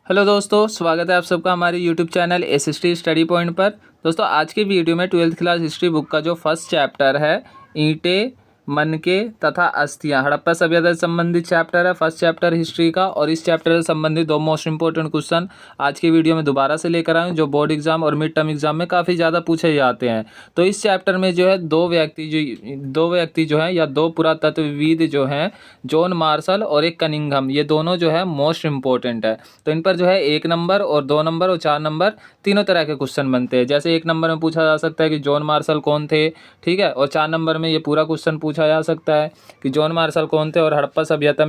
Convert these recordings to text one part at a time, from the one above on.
Hello दोस्तों, स्वागत है आप सबका हमारे YouTube channel SST study point पर। दोस्तों आज की वीडियो में 12th क्लास हिस्ट्री बुक का जो फर्स्ट चैप्टर है ईंटें, मनके तथा अस्थियां, हड़प्पा सभ्यता से संबंधित चैप्टर है फर्स्ट चैप्टर हिस्ट्री का। और इस चैप्टर से संबंधित दो मोस्ट इंपॉर्टेंट क्वेश्चन आज की वीडियो में दोबारा से लेकर आए जो बोर्ड एग्जाम और मिड टर्म एग्जाम में काफ़ी ज़्यादा पूछे जाते हैं। तो इस चैप्टर में जो है दो व्यक्ति जो है या दो पुरातत्वविद जो हैं, जॉन मार्शल और एक कनिंघम, ये दोनों जो है मोस्ट इंपॉर्टेंट है। तो इन पर जो है 1 नंबर और 2 नंबर और 4 नंबर तीनों तरह के क्वेश्चन बनते हैं। जैसे 1 नंबर में पूछा जा सकता है कि जॉन मार्शल कौन थे, ठीक है, और 4 नंबर में ये पूरा क्वेश्चन पूछा जा सकता है कि जॉन मार्शल कौन थे और हड़प्पा सभ्यता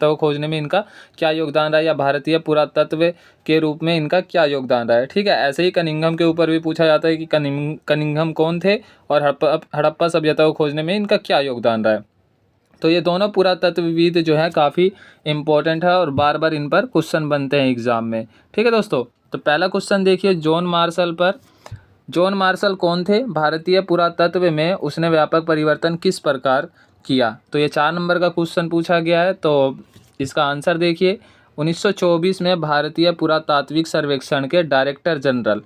को खोजने में इनका क्या योगदान रहा, या भारतीय पुरातत्व के रूप में इनका क्या योगदान रहा है। ठीक है, ऐसे ही कनिंघम के ऊपर भी पूछा जाता है कि कनिंघम कौन थे और हड़प्पा सभ्यता को खोजने में इनका क्या योगदान रहा है। तो ये दोनों पुरातत्वविद जो है काफ़ी इंपॉर्टेंट है और बार बार इन पर क्वेश्चन बनते हैं एग्जाम में। ठीक है दोस्तों, तो पहला क्वेश्चन देखिए जॉन मार्शल पर। जॉन मार्शल कौन थे? भारतीय पुरातत्व में उसने व्यापक परिवर्तन किस प्रकार किया? तो ये 4 नंबर का क्वेश्चन पूछा गया है। तो इसका आंसर देखिए 1924 में भारतीय पुरातात्विक सर्वेक्षण के डायरेक्टर जनरल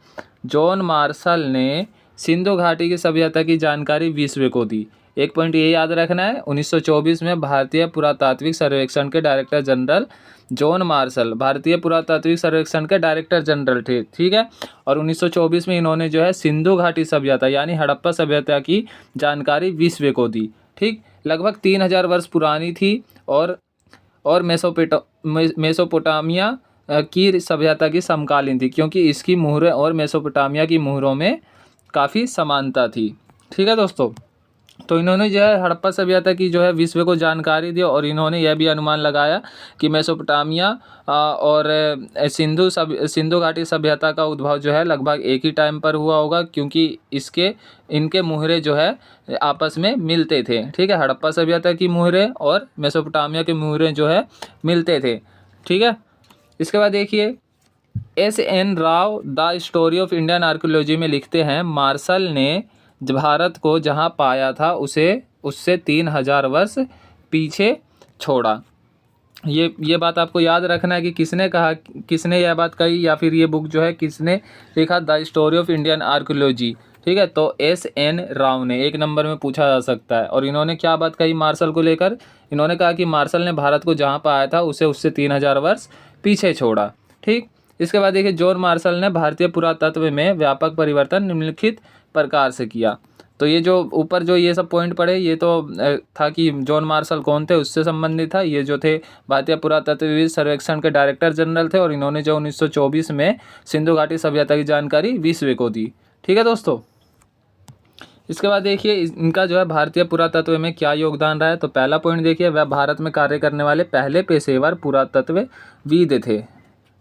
जॉन मार्शल ने सिंधु घाटी की सभ्यता की जानकारी विश्व को दी। एक पॉइंट ये याद रखना है, 1924 में भारतीय पुरातात्विक सर्वेक्षण के डायरेक्टर जनरल जॉन मार्शल भारतीय पुरातात्विक सर्वेक्षण के डायरेक्टर जनरल थे। ठीक है, और 1924 में इन्होंने जो है सिंधु घाटी सभ्यता यानी हड़प्पा सभ्यता की जानकारी विश्व को दी। ठीक, लगभग 3000 वर्ष पुरानी थी और मेसोपोटामिया की सभ्यता की समकालीन थी, क्योंकि इसकी मुहरें और मेसोपोटामिया की मुहरों में काफ़ी समानता थी। ठीक है दोस्तों, तो इन्होंने जो है हड़प्पा सभ्यता की जो है विश्व को जानकारी दी और इन्होंने यह भी अनुमान लगाया कि मेसोपोटामिया और सिंधु घाटी सभ्यता का उद्भव जो है लगभग एक ही टाइम पर हुआ होगा, क्योंकि इनके मुहरे जो है आपस में मिलते थे। ठीक है, हड़प्पा सभ्यता की मुहरे और मेसोपोटामिया के मुहरे जो है मिलते थे। ठीक है, इसके बाद देखिए S.N. Rao the story of Indian archaeology में लिखते हैं मार्शल ने भारत को जहां पाया था उससे 3000 वर्ष पीछे छोड़ा। ये बात आपको याद रखना है कि किसने कहा, किसने यह बात कही, या फिर ये बुक जो है किसने लिखा, the story of Indian archaeology. ठीक है, तो S.N. राव ने 1 नंबर में पूछा जा सकता है। और इन्होंने क्या बात कही मार्शल को लेकर? इन्होंने कहा कि मार्शल ने भारत को जहाँ पाया था उससे 3000 वर्ष पीछे छोड़ा। ठीक, इसके बाद देखिए जॉन मार्शल ने भारतीय पुरातत्व में व्यापक परिवर्तन निम्नलिखित प्रकार से किया। तो ये जो ऊपर जो ये सब पॉइंट पढ़े ये तो था कि जॉन मार्शल कौन थे, उससे संबंधित था। ये जो थे भारतीय पुरातत्व सर्वेक्षण के डायरेक्टर जनरल थे और इन्होंने जो 1924 में सिंधु घाटी सभ्यता की जानकारी विश्व को दी। ठीक है दोस्तों, इसके बाद देखिए इनका जो है भारतीय पुरातत्व में क्या योगदान रहा है। तो पहला पॉइंट देखिए, वह भारत में कार्य करने वाले पहले पेशेवर पुरातत्वविद थे।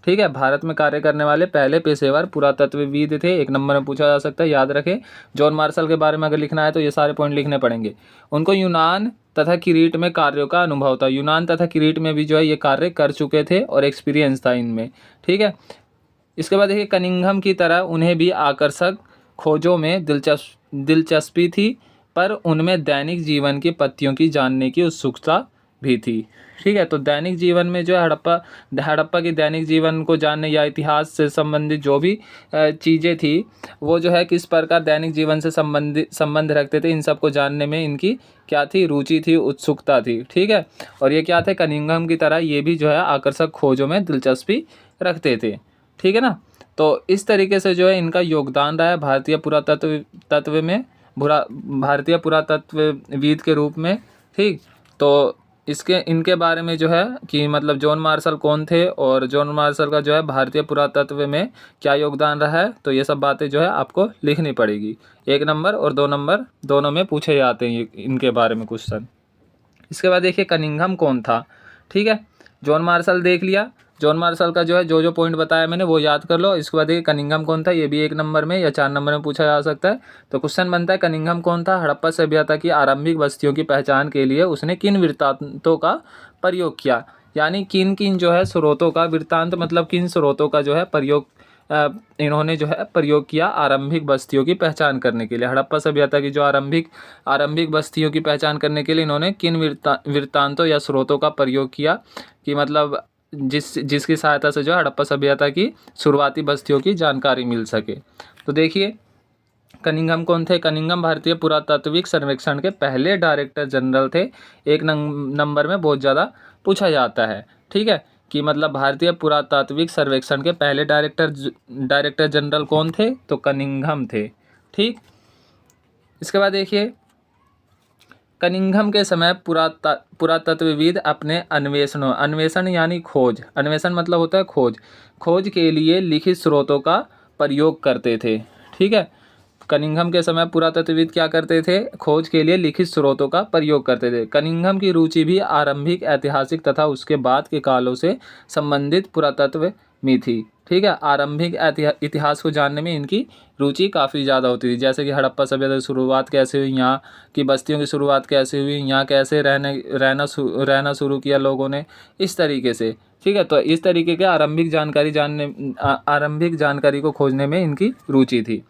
ठीक है, भारत में कार्य करने वाले पहले पेशेवर पुरातत्वविद थे। 1 नंबर में पूछा जा सकता है, याद रखें। जॉन मार्शल के बारे में अगर लिखना है तो ये सारे पॉइंट लिखने पड़ेंगे। उनको यूनान तथा क्रीट में कार्यों का अनुभव था। यूनान तथा क्रीट में भी जो है ये कार्य कर चुके थे और एक्सपीरियंस था इनमें। ठीक है, इसके बाद देखिए कनिंघम की तरह उन्हें भी आकर्षक खोजों में दिलचस्पी थी, पर उनमें दैनिक जीवन की पत्तियों की जानने की उत्सुकता भी थी। ठीक है, तो दैनिक जीवन में जो है हड़प्पा की दैनिक जीवन को जानने या इतिहास से संबंधित जो भी चीज़ें थी वो जो है किस प्रकार दैनिक जीवन से संबंध रखते थे, इन सब को जानने में इनकी क्या थी, रुचि थी, उत्सुकता थी। ठीक है, और ये क्या थे, कनिंघम की तरह ये भी जो है आकर्षक खोजों में दिलचस्पी रखते थे। ठीक है ना, तो इस तरीके से जो है इनका योगदान रहा है भारतीय पुरातत्वविद के रूप में। ठीक, तो इनके बारे में जो है कि मतलब जॉन मार्शल कौन थे और जॉन मार्शल का जो है भारतीय पुरातत्व में क्या योगदान रहा है, तो ये सब बातें जो है आपको लिखनी पड़ेगी। 1 नंबर और 2 नंबर दोनों में पूछे जाते हैं इनके बारे में क्वेश्चन। इसके बाद देखिए कनिंघम कौन था। ठीक है, जॉन मार्शल देख लिया, जॉन मार्शल का जो है जो पॉइंट बताया मैंने वो याद कर लो। इसके बाद देखिए कनिंघम कौन था, ये भी 1 नंबर में या 4 नंबर में पूछा जा सकता है। तो क्वेश्चन बनता है कनिंघम कौन था? हड़प्पा सभ्यता की आरंभिक बस्तियों की पहचान के लिए उसने किन वृत्तांतों का प्रयोग किया, यानी किन किन जो है स्रोतों का, वृत्तांत मतलब किन स्रोतों का जो है प्रयोग इन्होंने जो है प्रयोग किया आरंभिक बस्तियों की पहचान करने के लिए। हड़प्पा सभ्यता की जो आरंभिक बस्तियों की पहचान करने के लिए इन्होंने किन वृत्तांतों या स्रोतों का प्रयोग किया कि मतलब जिसकी सहायता से जो है हड़प्पा सभ्यता की शुरुआती बस्तियों की जानकारी मिल सके। तो देखिए कनिंघम कौन थे? कनिंघम भारतीय पुरातात्विक सर्वेक्षण के पहले डायरेक्टर जनरल थे। एक नंबर में बहुत ज़्यादा पूछा जाता है, ठीक है, कि मतलब भारतीय पुरातात्विक सर्वेक्षण के पहले डायरेक्टर जनरल कौन थे? तो कनिंघम थे, ठीक। इसके बाद देखिए कनिंघम के समय पुरातत्वविद अपने अन्वेषण यानी खोज, अन्वेषण मतलब होता है खोज के लिए लिखित स्रोतों का प्रयोग करते थे, ठीक है। कनिंघम के समय पुरातत्वविद क्या करते थे? खोज के लिए लिखित स्रोतों का प्रयोग करते थे। कनिंघम की रुचि भी आरंभिक ऐतिहासिक तथा उसके बाद के कालों से संबंधित पुरातत्व में थी, ठीक है। आरंभिक इतिहास को जानने में इनकी रुचि काफ़ी ज़्यादा होती थी, जैसे कि हड़प्पा सभ्यता की शुरुआत कैसे हुई, यहाँ की बस्तियों की शुरुआत कैसे हुई, यहाँ कैसे रहना शुरू किया लोगों ने, इस तरीके से, ठीक है। तो इस तरीके के आरंभिक जानकारी को खोजने में इनकी रुचि थी।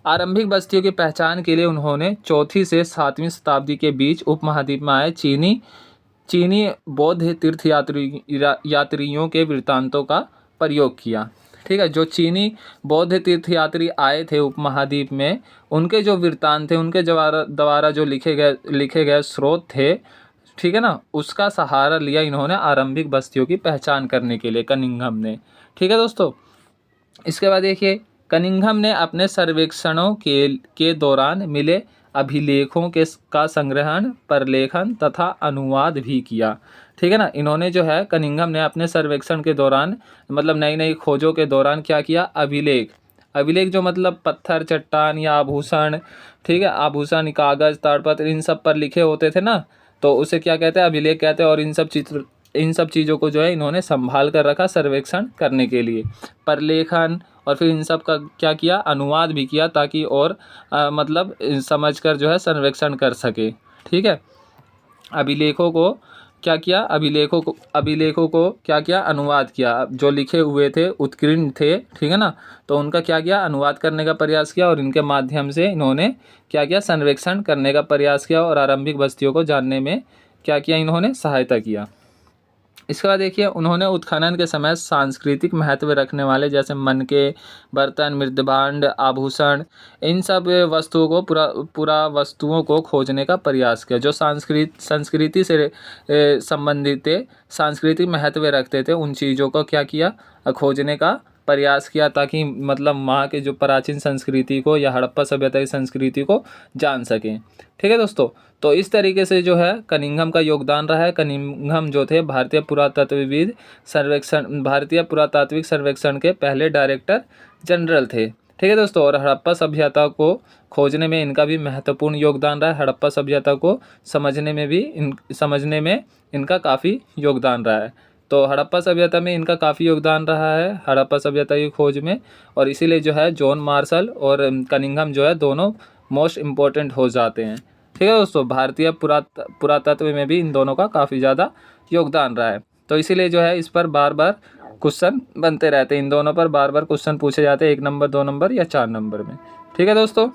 आरंभिक बस्तियों की पहचान के लिए उन्होंने 4वीं से 7वीं शताब्दी के बीच उपमहाद्वीप में आए चीनी बौद्ध यात्रियों के वृत्तांतों का प्रयोग किया, ठीक है। जो चीनी बौद्ध तीर्थयात्री आए थे उपमहाद्वीप में, उनके जो वृत्तांत थे, उनके द्वारा जो लिखे गए स्रोत थे, ठीक है ना, उसका सहारा लिया इन्होंने आरंभिक बस्तियों की पहचान करने के लिए कनिंघम ने, ठीक है दोस्तों। इसके बाद देखिए कनिंघम ने अपने सर्वेक्षणों के दौरान मिले अभिलेखों का संग्रहण, प्रलेखन तथा अनुवाद भी किया, ठीक है ना। इन्होंने जो है कनिंघम ने अपने सर्वेक्षण के दौरान मतलब नई खोजों के दौरान क्या किया? अभिलेख जो मतलब पत्थर, चट्टान या आभूषण, ठीक है, आभूषण, कागज, ताड़पत्र, इन सब पर लिखे होते थे ना, तो उसे क्या कहते हैं? अभिलेख कहते हैं। और इन सब चीज़ों को जो है इन्होंने संभाल कर रखा सर्वेक्षण करने के लिए, प्रलेखन, और फिर इन सब का क्या किया? अनुवाद भी किया, ताकि और मतलब समझकर जो है सर्वेक्षण कर सके, ठीक है। अभिलेखों को क्या किया? अभिलेखों को क्या किया? अनुवाद किया। जो लिखे हुए थे, उत्कीर्ण थे, ठीक है ना, तो उनका क्या किया? अनुवाद करने का प्रयास किया, और इनके माध्यम से इन्होंने क्या किया? सर्वेक्षण करने का प्रयास किया, और आरंभिक बस्तियों को जानने में क्या किया? इन्होंने सहायता किया। इसके बाद देखिए उन्होंने उत्खनन के समय सांस्कृतिक महत्व रखने वाले जैसे मनके, बर्तन, मृदभांड, आभूषण, इन सब पूरा वस्तुओं को खोजने का प्रयास किया। जो संस्कृति से संबंधित थे, सांस्कृतिक महत्व रखते थे, उन चीज़ों को क्या किया? खोजने का प्रयास किया, ताकि मतलब वहाँ के जो प्राचीन संस्कृति को या हड़प्पा सभ्यता की संस्कृति को जान सकें, ठीक है दोस्तों। तो इस तरीके से जो है कनिंघम का योगदान रहा है। कनिंघम जो थे भारतीय पुरातात्विक सर्वेक्षण के पहले डायरेक्टर जनरल थे, ठीक है दोस्तों। और हड़प्पा सभ्यता को खोजने में इनका भी महत्वपूर्ण योगदान रहा है। हड़प्पा सभ्यता को समझने में इनका काफ़ी योगदान रहा है। तो हड़प्पा सभ्यता में इनका काफ़ी योगदान रहा है, हड़प्पा सभ्यता की खोज में, और इसीलिए जो है जॉन मार्शल और कनिंघम जो है दोनों मोस्ट इम्पोर्टेंट हो जाते हैं, ठीक है दोस्तों। भारतीय पुरातत्व में भी इन दोनों का काफ़ी ज़्यादा योगदान रहा है। तो इसीलिए जो है इस पर बार बार क्वेश्चन बनते रहते हैं, इन दोनों पर बार बार क्वेश्चन पूछे जाते हैं, 1 नंबर, 2 नंबर या 4 नंबर में, ठीक है दोस्तों।